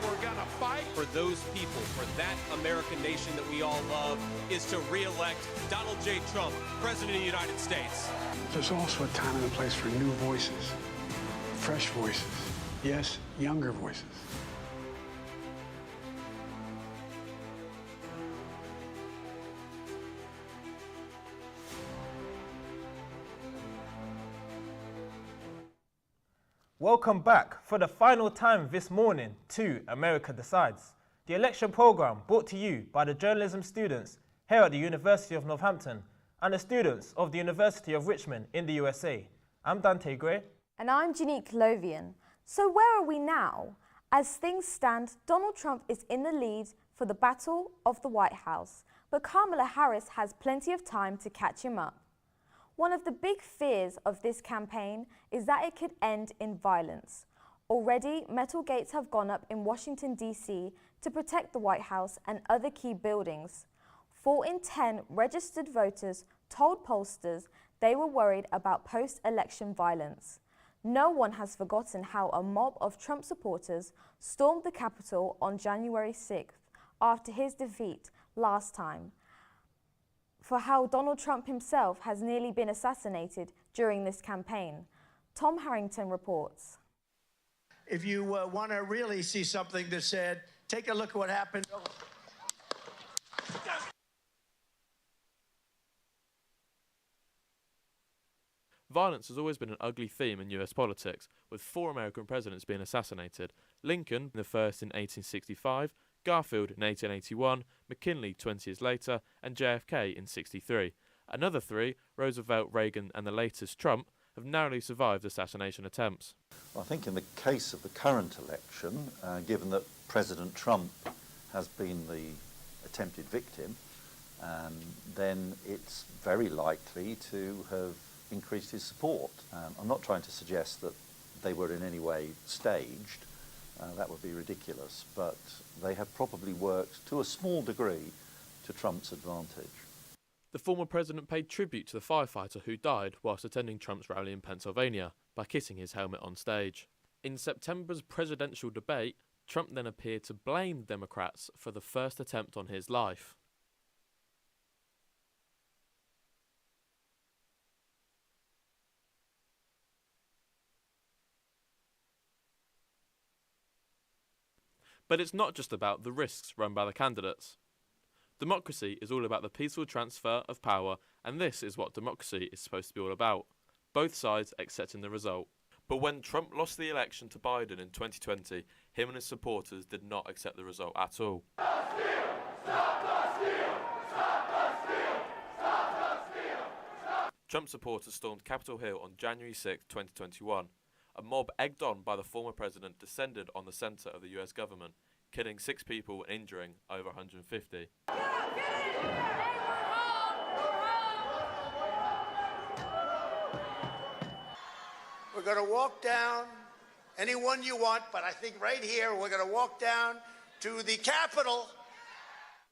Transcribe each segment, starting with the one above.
we're gonna fight for those people, for that American nation that we all love, is to re-elect Donald J. Trump, President of the United States. There's also a time and a place for new voices, fresh voices, yes, younger voices. Welcome back for the final time this morning to America Decides, the election program brought to you by the journalism students here at the University of Northampton and the students of the University of Richmond in the USA. I'm Dante Gray. And I'm Janique Lovian. So where are we now? As things stand, Donald Trump is in the lead for the battle of the White House, but Kamala Harris has plenty of time to catch him up. One of the big fears of this campaign is that it could end in violence. Already, metal gates have gone up in Washington, D.C. to protect the White House and other key buildings. 4 in 10 registered voters told pollsters they were worried about post-election violence. No one has forgotten how a mob of Trump supporters stormed the Capitol on January 6th after his defeat last time, for how Donald Trump himself has nearly been assassinated during this campaign. Tom Harrington reports. If you want to really see something that's said, take a look at what happened. Violence has always been an ugly theme in US politics, with 4 American presidents being assassinated. Lincoln, the first in 1865, Garfield in 1881, McKinley 20 years later, and JFK in 63. Another 3, Roosevelt, Reagan and the latest Trump, have narrowly survived assassination attempts. Well, I think in the case of the current election, given that President Trump has been the attempted victim, then it's very likely to have increased his support. I'm not trying to suggest that they were in any way staged. That would be ridiculous, but they have probably worked to a small degree to Trump's advantage. The former president paid tribute to the firefighter who died whilst attending Trump's rally in Pennsylvania by kissing his helmet on stage. In September's presidential debate, Trump then appeared to blame the Democrats for the first attempt on his life. But it's not just about the risks run by the candidates. Democracy is all about the peaceful transfer of power, and this is what democracy is supposed to be all about. Both sides accepting the result. But when Trump lost the election to Biden in 2020, him and his supporters did not accept the result at all. Stop the steal! Stop the steal! Stop the steal! Stop the steal! Stop. Trump supporters stormed Capitol Hill on January 6, 2021. A mob egged on by the former president descended on the centre of the US government, killing 6 people and injuring over 150. We're going to walk down anyone you want, but I think right here we're going to walk down to the Capitol.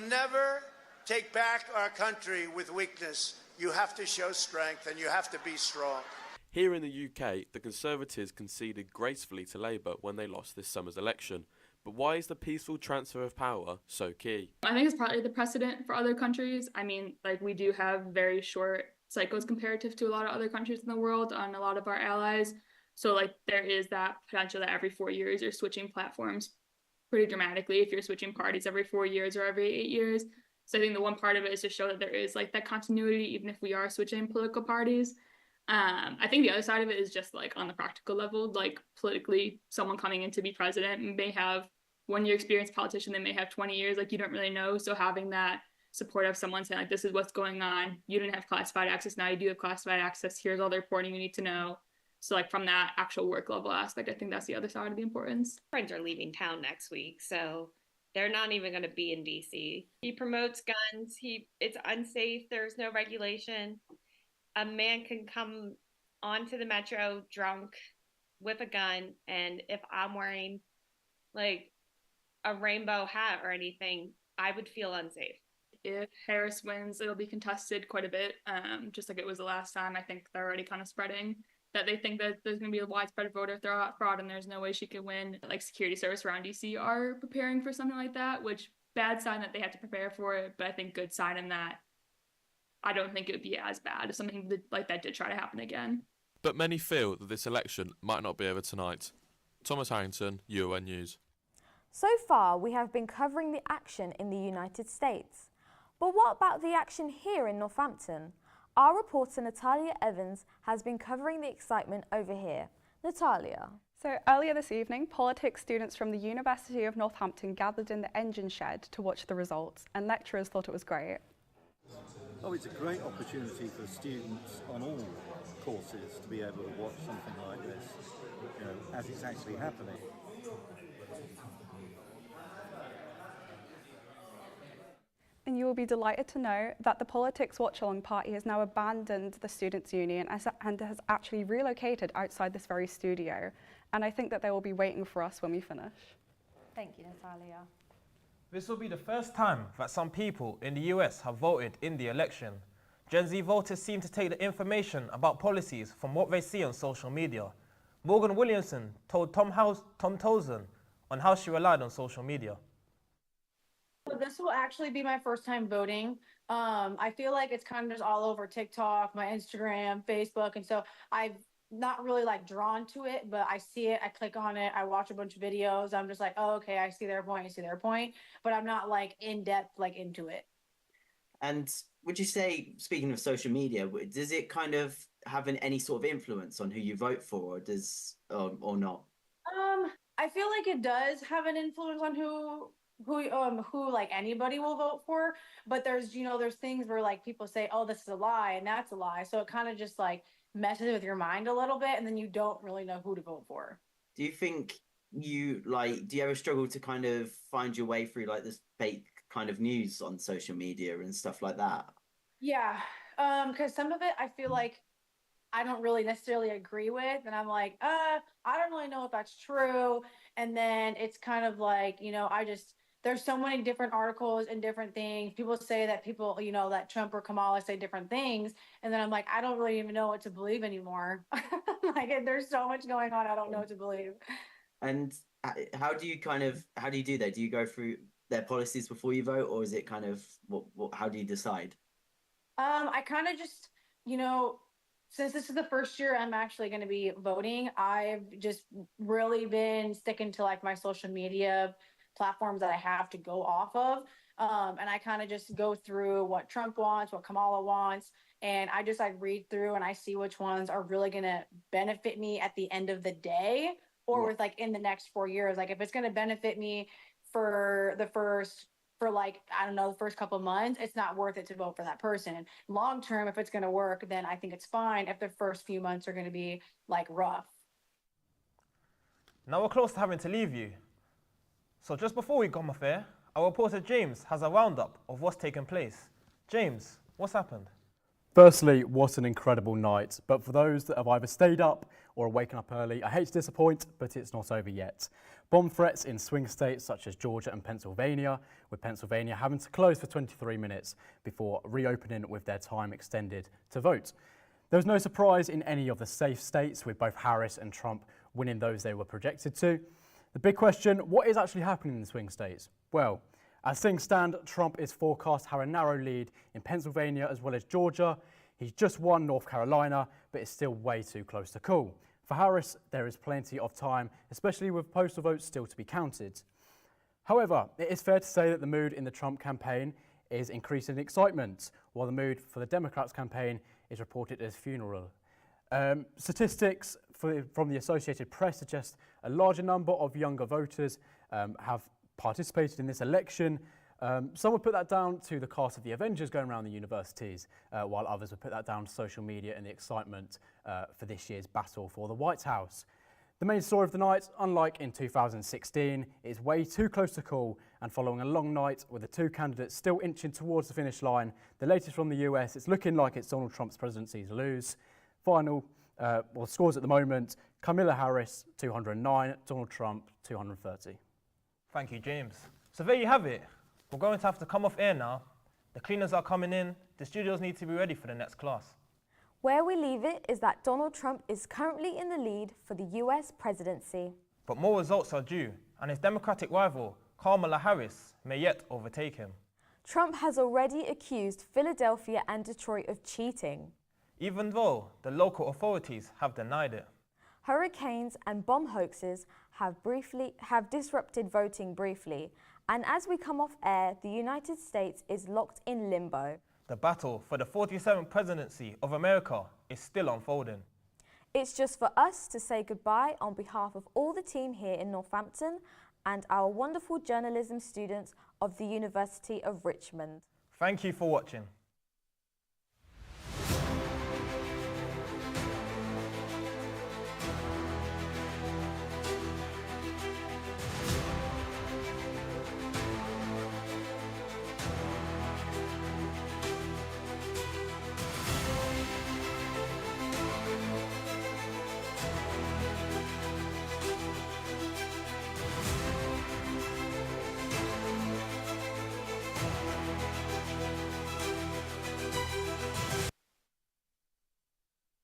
Never take back our country with weakness. You have to show strength and you have to be strong. Here in the UK, the Conservatives conceded gracefully to Labour when they lost this summer's election. But why is the peaceful transfer of power so key? I think it's probably the precedent for other countries. I mean, we do have very short cycles comparative to a lot of other countries in the world and a lot of our allies. So, there is that potential that every 4 years you're switching platforms pretty dramatically if you're switching parties every 4 years or every 8 years. So I think the one part of it is to show that there is, that continuity even if we are switching political parties. I think the other side of it is just on the practical level, politically, someone coming in to be president may have 1 year experienced politician, they may have 20 years, you don't really know. So having that support of someone saying this is what's going on, you didn't have classified access, now you do have classified access, here's all the reporting you need to know. So from that actual work level aspect, I think that's the other side of the importance. Friends are leaving town next week, so they're not even going to be in DC. He promotes guns, it's unsafe, there's no regulation. A man can come onto the metro drunk with a gun, and if I'm wearing a rainbow hat or anything, I would feel unsafe. If Harris wins, it'll be contested quite a bit, just like it was the last time. I think they're already kind of spreading that they think that there's going to be a widespread voter fraud and there's no way she could win. Like security service around DC are preparing for something like that, which bad sign that they had to prepare for it, but I think good sign in that I don't think it would be as bad if something like that did try to happen again. But many feel that this election might not be over tonight. Thomas Harrington, UON News. So far, we have been covering the action in the United States. But what about the action here in Northampton? Our reporter Natalia Evans has been covering the excitement over here. Natalia. So earlier this evening, politics students from the University of Northampton gathered in the engine shed to watch the results, and lecturers thought it was great. Oh, it's a great opportunity for students on all courses to be able to watch something like this, you know, as it's actually happening. And you will be delighted to know that the Politics Watch-Along Party has now abandoned the Students' Union and has actually relocated outside this very studio. And I think that they will be waiting for us when we finish. Thank you, Natalia. This will be the first time that some people in the US have voted in the election. Gen Z voters seem to take the information about policies from what they see on social media. Morgan Williamson told Tom Tozen on how she relied on social media. So this will actually be my first time voting. I feel like it's kind of just all over TikTok, my Instagram, Facebook, and so I've not really like drawn to it, but I see it, I click on it, I watch a bunch of videos. I'm just like, oh, okay, I see their point, but I'm not like in depth, like into it. And would you say, speaking of social media, does it kind of have any sort of influence on who you vote for, or does or not? I feel like it does have an influence on who like anybody will vote for, but there's things where like people say, oh, this is a lie and that's a lie, so it kind of just like messes with your mind a little bit, and then you don't really know who to vote for. Do you think do you ever struggle to kind of find your way through like this fake kind of news on social media and stuff like that? Yeah, because some of it I feel like I don't really necessarily agree with, and I'm like, I don't really know if that's true, and then it's kind of like, there's so many different articles and different things. People say that that Trump or Kamala say different things. And then I'm like, I don't really even know what to believe anymore. Like there's so much going on. I don't know what to believe. And how do you do that? Do you go through their policies before you vote, or is it kind of how do you decide? I kind of just, since this is the first year I'm actually going to be voting, I've just really been sticking to like my social media platforms that I have to go off of. And I kind of just go through what Trump wants, what Kamala wants. And I just like read through and I see which ones are really going to benefit me at the end of the day, or with like in the next 4 years. Like if it's going to benefit me for the first couple of months, it's not worth it to vote for that person. Long term, if it's going to work, then I think it's fine if the first few months are going to be like rough. Now we're close to having to leave you. So just before we come off air, our reporter James has a roundup of what's taken place. James, what's happened? Firstly, what an incredible night. But for those that have either stayed up or are waking up early, I hate to disappoint, but it's not over yet. Bomb threats in swing states such as Georgia and Pennsylvania, with Pennsylvania having to close for 23 minutes before reopening with their time extended to vote. There was no surprise in any of the safe states, with both Harris and Trump winning those they were projected to. The big question, what is actually happening in the swing states? Well, as things stand, Trump is forecast to have a narrow lead in Pennsylvania as well as Georgia. He's just won North Carolina, but it's still way too close to call. For Harris, there is plenty of time, especially with postal votes still to be counted. However, it is fair to say that the mood in the Trump campaign is increasing excitement, while the mood for the Democrats campaign is reported as funeral. Statistics from the Associated Press suggest a larger number of younger voters have participated in this election. Some would put that down to the cast of the Avengers going around the universities, while others would put that down to social media and the excitement for this year's battle for the White House. The main story of the night, unlike in 2016, is way too close to call, and following a long night with the two candidates still inching towards the finish line, the latest from the US, it's looking like it's Donald Trump's presidency to lose. Final scores at the moment, Kamala Harris 209, Donald Trump 230. Thank you, James. So there you have it. We're going to have to come off air now. The cleaners are coming in. The studios need to be ready for the next class. Where we leave it is that Donald Trump is currently in the lead for the US presidency. But more results are due, and his Democratic rival, Kamala Harris, may yet overtake him. Trump has already accused Philadelphia and Detroit of cheating, even though the local authorities have denied it. Hurricanes and bomb hoaxes have disrupted voting briefly, and as we come off air, the United States is locked in limbo. The battle for the 47th presidency of America is still unfolding. It's just for us to say goodbye on behalf of all the team here in Northampton and our wonderful journalism students of the University of Richmond. Thank you for watching.